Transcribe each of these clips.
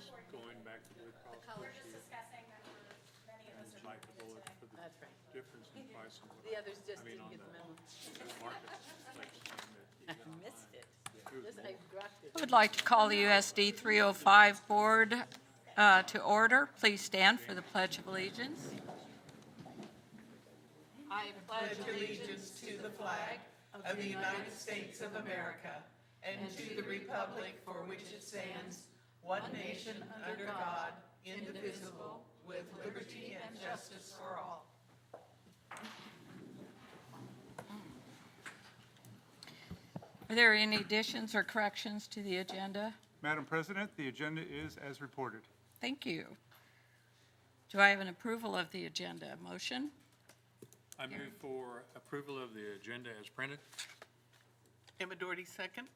just going back to Blue Cross Blue We're just Shield discussing that many of us and are bite the bullet today. for the That's right. difference in price and what. The others just I mean, didn't on get the memo. the marketplace thing that you I get online. missed it. It was This, I dropped it. I would like to call the USD 305 Board to order. Please stand for the Pledge of Allegiance. I pledge allegiance to the flag of the United States of America and to the republic for which it stands, one nation under God, indivisible, with liberty and justice for all. Are there any additions or corrections to the agenda? Madam President, the agenda is as reported. Thank you. Do I have an approval of the agenda? Motion? I move for approval of the agenda as printed. Emma Doherty, second.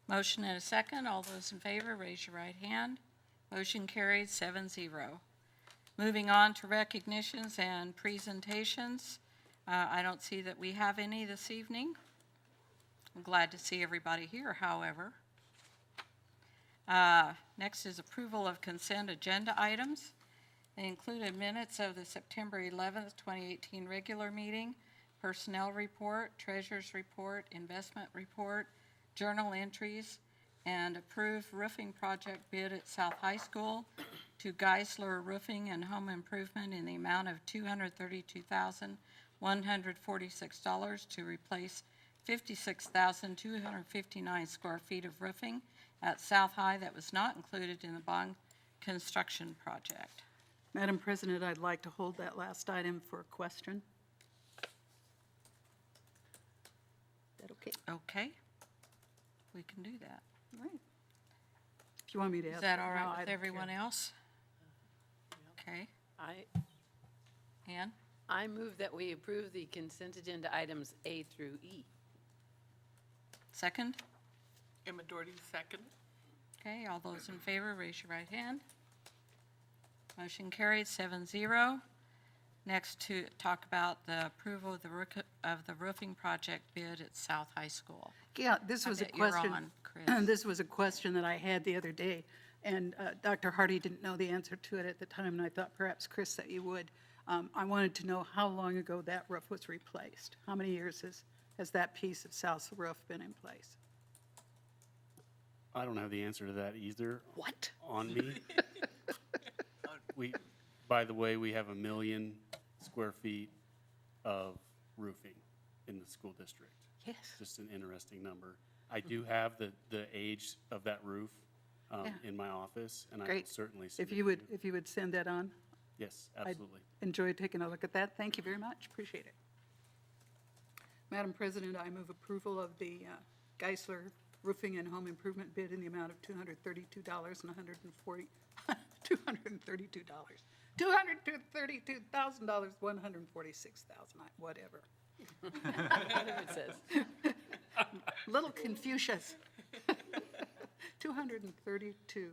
Motion and a second. All those in favor, raise your right hand. Motion carried 7-0. Moving on to recognitions and presentations. I don't see that we have any this evening. I'm glad to see everybody here, however. Next is approval of consent agenda items. They included minutes of the September 11th, 2018 regular meeting, personnel report, treasurer's report, investment report, journal entries, and approved roofing project bid at South High School to Geisler Roofing and Home Improvement in the amount of $232,146 to replace 56,259 square feet of roofing at South High that was not included in the bond construction project. Madam President, I'd like to hold that last item for a question. Is that okay? Okay, we can do that. All right. If you want me to ask. Is that all no, right I with don't everyone care. else? Okay, Ann? I move that we approve the consent agenda items A through E. Second? Emma Doherty, second. Okay, all those in favor, raise your right hand. Motion carried 7-0. Next, to talk about the approval of the roofing project bid at South High School. Yeah, this was a bet you're question. on, Chris. This was a question that I had the other day, and Dr. Hardy didn't know the answer to it at the time, and I thought perhaps, Chris, that you would. I wanted to know how long ago that roof was replaced. How many years has that piece of south roof been in place? I don't have the answer to that either. What? On me. By the way, we have 1 million square feet of roofing in the school district. Yes. Just an interesting number. I do have the age of that roof in my office, and I Great. will certainly If send you it to would, if you would send that on, Yes, absolutely. enjoyed taking a look at that. Thank you very much. Appreciate it. Madam President, I move approval of the Geisler Roofing and Home Improvement bid in the amount of $232,146, whatever. Whatever it says. Little Confucius. 232,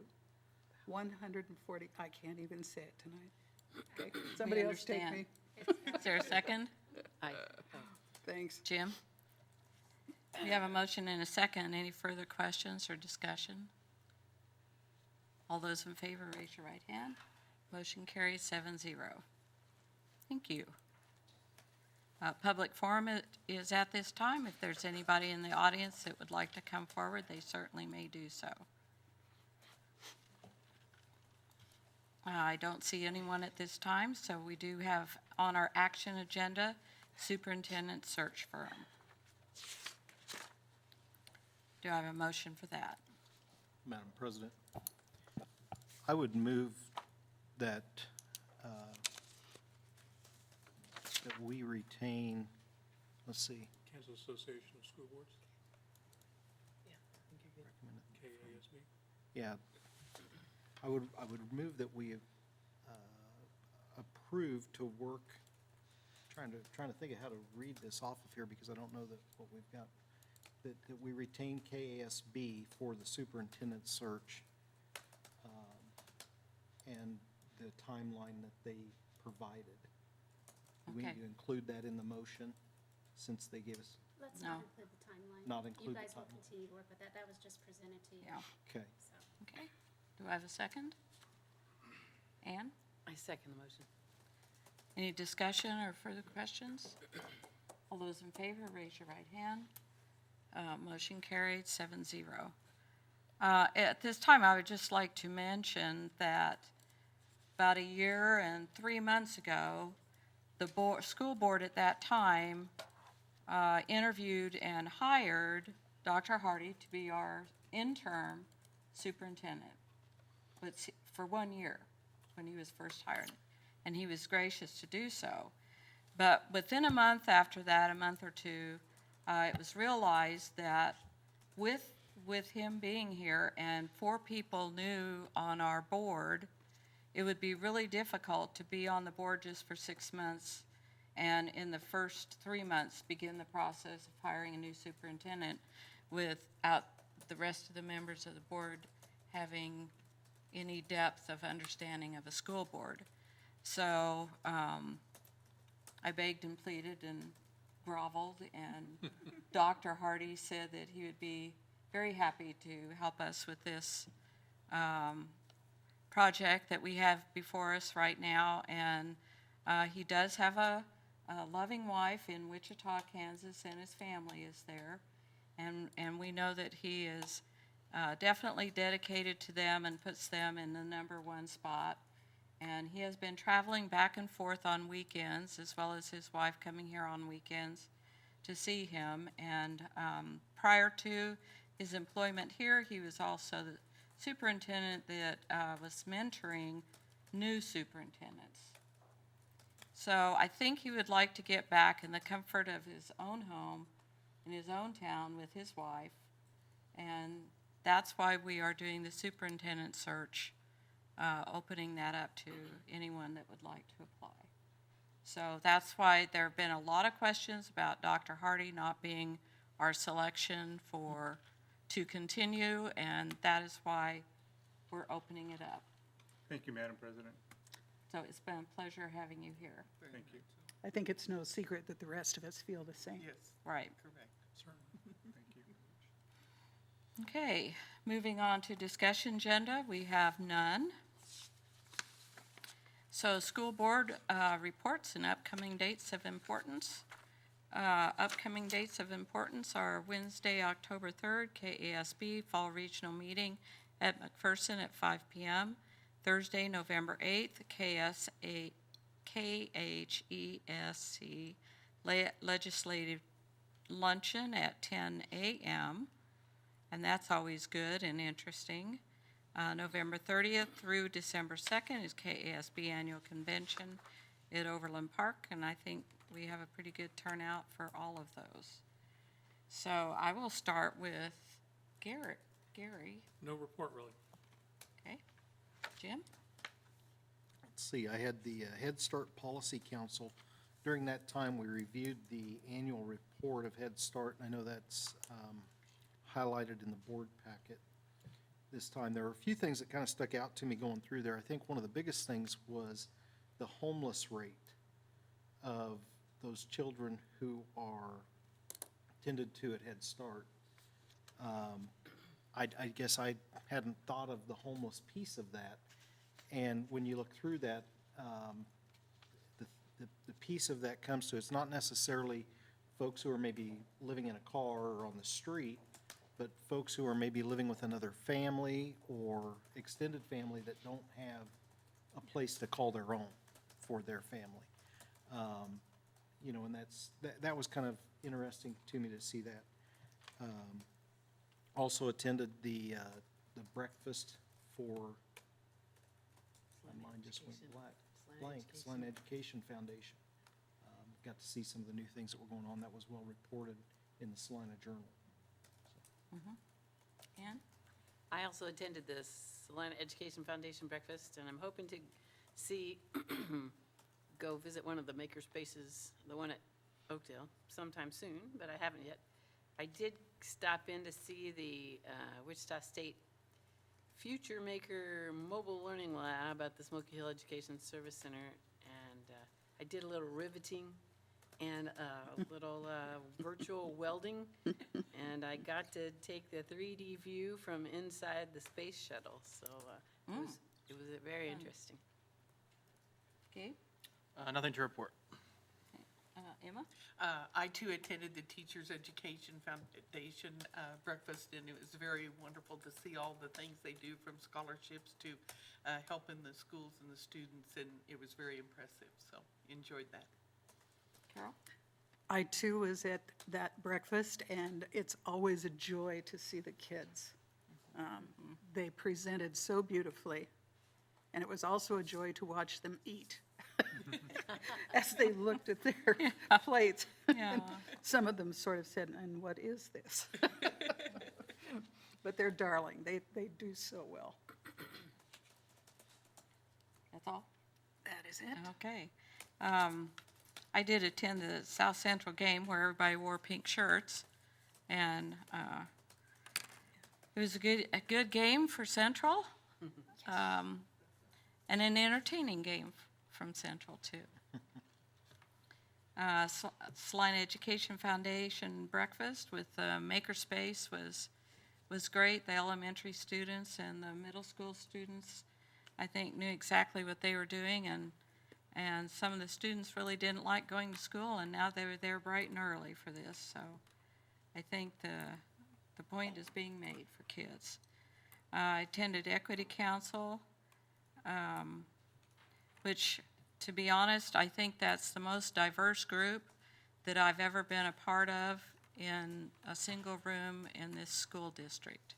140, I can't even say it tonight. Okay, somebody else take understand. me. Is there a second? Aye. Thanks. Jim? We have a motion and a second. Any further questions or discussion? All those in favor, raise your right hand. Motion carries 7-0. Thank you. Public forum is at this time. If there's anybody in the audience that would like to come forward, they certainly may do so. I don't see anyone at this time, so we do have on our action agenda, superintendent search firm. Do I have a motion for that? Madam President, I would move that that we retain, let's see, Kansas Association of School Boards, KASB. yeah, I would move that we approve to work, trying to think of how to read this off of here because I don't know that what we've got, that we retain KASB for the superintendent search and the timeline that they provided. Do we Okay. need to include that in the motion since they gave us, Let's No. not include the timeline. Not include the You guys will timeline. continue to work with that. That was just presented to you. Yeah. okay. So, Okay. Do I have a second? Ann? I second the motion. Any discussion or further questions? All those in favor, raise your right hand. Motion carried 7-0. At this time, I would just like to mention that about a year and 3 months ago, the school board at that time interviewed and hired Dr. Hardy to be our interim superintendent for 1 year when he was first hired, and he was gracious to do so. But within a month after that, a month or two, it was realized that with him being here and 4 people new on our board, it would be really difficult to be on the board just for 6 months and in the first 3 months begin the process of hiring a new superintendent without the rest of the members of the board having any depth of understanding of a school board. So I begged and pleaded and groveled, and Dr. Hardy said that he would be very happy to help us with this project that we have before us right now. And he does have a loving wife in Wichita, Kansas, and his family is there. And we know that he is definitely dedicated to them and puts them in the #1 spot. And he has been traveling back and forth on weekends, as well as his wife coming here on weekends to see him. And prior to his employment here, he was also the superintendent that was mentoring new superintendents. So I think he would like to get back in the comfort of his own home, in his own town with his wife. And that's why we are doing the superintendent search, opening that up to anyone that would like to apply. So that's why there have been a lot of questions about Dr. Hardy not being our selection to continue, and that is why we're opening it up. Thank you, Madam President. So it's been a pleasure having you here. Thank you. I think it's no secret that the rest of us feel the same. Yes, Right. correct, certainly. Thank you. Okay, moving on to discussion agenda, we have none. So school board reports and upcoming dates of importance. Upcoming dates of importance are Wednesday, October 3rd, KASB Fall Regional Meeting at McPherson at 5 p.m. Thursday, November 8th, KHESC Legislative Luncheon at 10 a.m., and that's always good and interesting. November 30th through December 2nd is KASB Annual Convention at Overland Park, and I think we have a pretty good turnout for all of those. So I will start with Gary. No report, really. Okay. Jim? Let's see, I had the Head Start Policy Council. During that time, we reviewed the annual report of Head Start, and I know that's highlighted in the board packet this time. There were a few things that kind of stuck out to me going through there. I think one of the biggest things was the homeless rate of those children who are tended to at Head Start. I guess I hadn't thought of the homeless piece of that. And when you look through that, the piece of that comes to, it's not necessarily folks who are maybe living in a car or on the street, but folks who are maybe living with another family or extended family that don't have a place to call their own for their family. And that was kind of interesting to me to see that. Also attended the breakfast for, my mind just went blank, Slime Education Foundation. Got to see some of the new things that were going on. That was well reported in the Salina Journal. Ann? I also attended this Salina Education Foundation breakfast, and I'm hoping to go visit one of the maker spaces, the one at Oakdale, sometime soon, but I haven't yet. I did stop in to see the Wichita State Future Maker Mobile Learning Lab at the Smoky Hill Education Service Center, and I did a little riveting and a little virtual welding. And I got to take the 3D view from inside the space shuttle, so it was very interesting. Gabe? Nothing to report. Emma? I too attended the Teachers Education Foundation breakfast, and it was very wonderful to see all the things they do, from scholarships to helping the schools and the students, and it was very impressive, so enjoyed that. Carol? I too was at that breakfast, and it's always a joy to see the kids. They presented so beautifully, and it was also a joy to watch them eat as they looked at their plates. Yeah. Some of them sort of said, "And what is this?" But they're darling. They do so well. That's all? That is it. Okay. I did attend the South Central game where everybody wore pink shirts, and it was a good game for Central, and an entertaining game from Central too. Salina Education Foundation breakfast with Makerspace was great. The elementary students and the middle school students, I think, knew exactly what they were doing, and some of the students really didn't like going to school, and now they were there bright and early for this. So I think the point is being made for kids. I attended Equity Council, which, to be honest, I think that's the most diverse group that I've ever been a part of in a single room in this school district.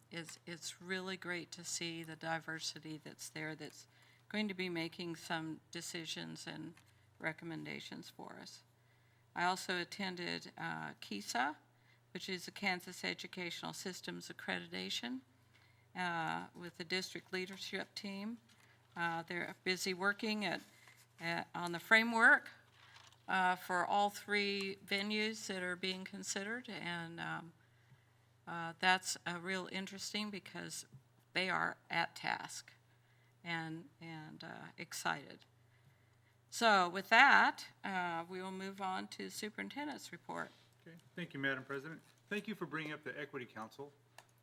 It's really great to see the diversity that's there, that's going to be making some decisions and recommendations for us. I also attended KESA, which is the Kansas Educational Systems Accreditation, with the district leadership team. They're busy working on the framework for all three venues that are being considered, and that's real interesting because they are at task and excited. So with that, we will move on to superintendent's report. Okay, thank you, Madam President. Thank you for bringing up the Equity Council.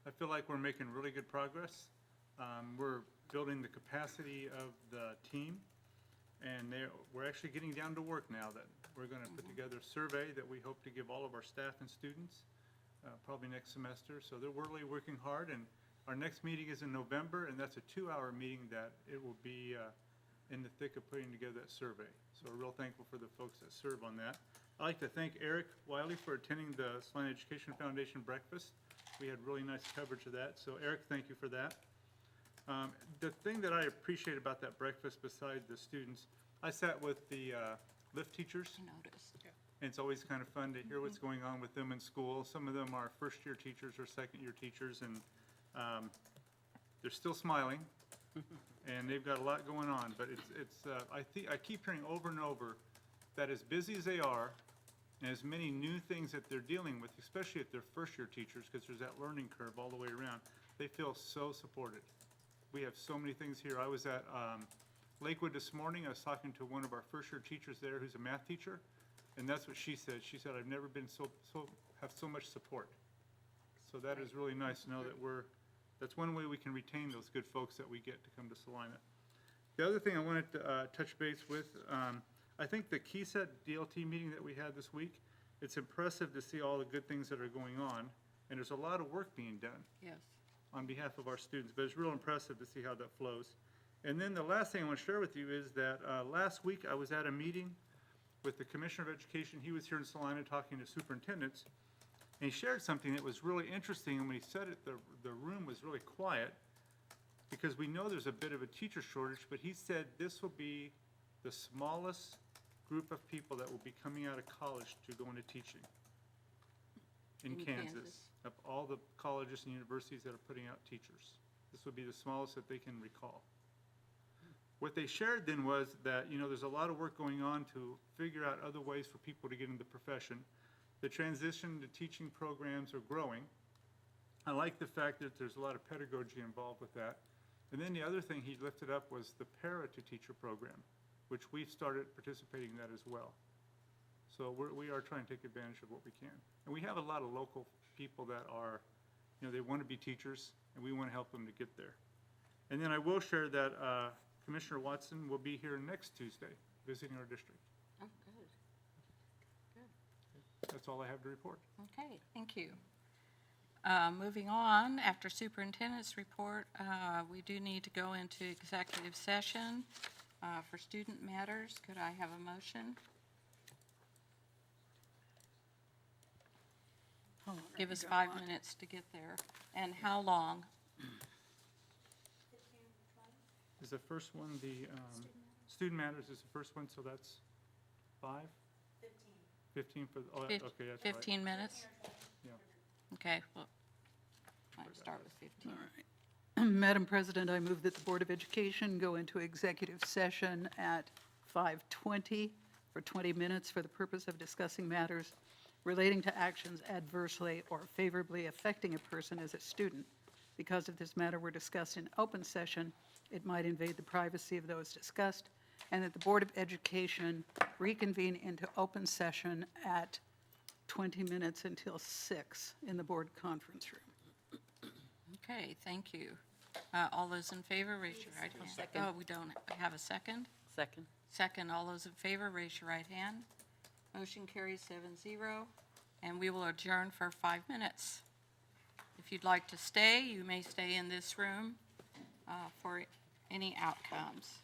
I feel like we're making really good progress. We're building the capacity of the team, and we're actually getting down to work now. That we're going to put together a survey that we hope to give all of our staff and students probably next semester. So they're really working hard, and our next meeting is in November, and that's a 2-hour meeting that it will be in the thick of putting together that survey. So we're real thankful for the folks that serve on that. I'd like to thank Eric Wiley for attending the Salina Education Foundation breakfast. We had really nice coverage of that. So Eric, thank you for that. The thing that I appreciate about that breakfast, besides the students, I sat with the lift teachers. I noticed. And it's always kind of fun to hear what's going on with them in school. Some of them are first-year teachers or second-year teachers, and they're still smiling, and they've got a lot going on. But I keep hearing over and over that as busy as they are, and as many new things that they're dealing with, especially if they're first-year teachers, because there's that learning curve all the way around, they feel so supported. We have so many things here. I was at Lakewood this morning. I was talking to one of our first-year teachers there who's a math teacher, and that's what she said. She said, "I've never been have so much support." So that is really nice to know that that's one way we can retain those good folks that we get to come to Salina. The other thing I wanted to touch base with, I think the KESA DLT meeting that we had this week, it's impressive to see all the good things that are going on, and there's a lot of work being done Yes. on behalf of our students, but it's real impressive to see how that flows. And then the last thing I want to share with you is that last week I was at a meeting with the Commissioner of Education. He was here in Salina talking to superintendents, and he shared something that was really interesting, and when he said it, the room was really quiet, because we know there's a bit of a teacher shortage, but he said this will be the smallest group of people that will be coming out of college to go into teaching in Kansas. Of all the colleges and universities that are putting out teachers. This would be the smallest that they can recall. What they shared then was that, there's a lot of work going on to figure out other ways for people to get into the profession. The transition to teaching programs are growing. I like the fact that there's a lot of pedagogy involved with that. And then the other thing he lifted up was the para-to-teacher program. which we've started participating in that as well. So we are trying to take advantage of what we can. And we have a lot of local people that are, they want to be teachers, and we want to help them to get there. And then I will share that Commissioner Watson will be here next Tuesday, visiting our district. Oh, good. That's all I have to report. Okay, thank you. Moving on, after superintendent's report, we do need to go into executive session for student matters. Could I have a motion? Hold on, Give I us got 5 one. minutes to get there. And how long? Is the first one the, student matters is the first one, so that's 5? 15 for, oh, okay, that's right. 15 minutes? Yeah. Okay, well, might start with 15. All right. Madam President, I move that the Board of Education go into executive session at 5:20 for 20 minutes for the purpose of discussing matters relating to actions adversely or favorably affecting a person as a student. Because if this matter were discussed in open session, it might invade the privacy of those discussed, and that the Board of Education reconvene into open session at 20 minutes until 6 in the board conference room. Okay, thank you. All those in favor, raise your right hand. Second. Oh, we don't have a second? Second. Second, all those in favor, raise your right hand. Motion carries 7-0, and we will adjourn for 5 minutes. If you'd like to stay, you may stay in this room for any outcomes.